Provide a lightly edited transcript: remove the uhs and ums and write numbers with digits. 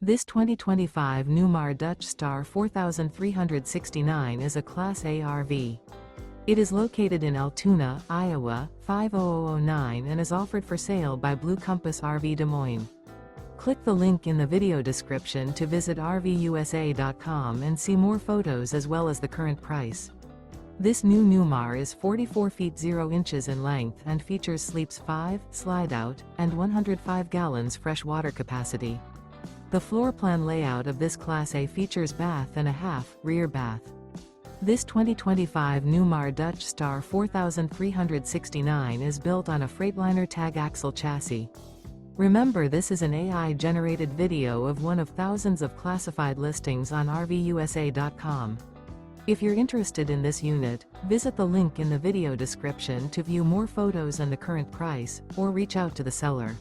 This 2025 Newmar Dutch Star 4369 is a Class A RV. It is located in Altoona, Iowa, 50009 and is offered for sale by Blue Compass RV Des Moines. Click the link in the video description to visit RVUSA.com and see more photos as well as the current price. This new Newmar is 44 feet 0 inches in length and features sleeps 5, Slideout, and 105 gallons fresh water capacity. The floor plan layout of this Class A features bath and a half, rear bath. This 2025 Newmar Dutch Star 4369 is built on a Freightliner Tag Axle chassis. Remember, this is an AI-generated video of one of thousands of classified listings on RVUSA.com. If you're interested in this unit, visit the link in the video description to view more photos and the current price, or reach out to the seller.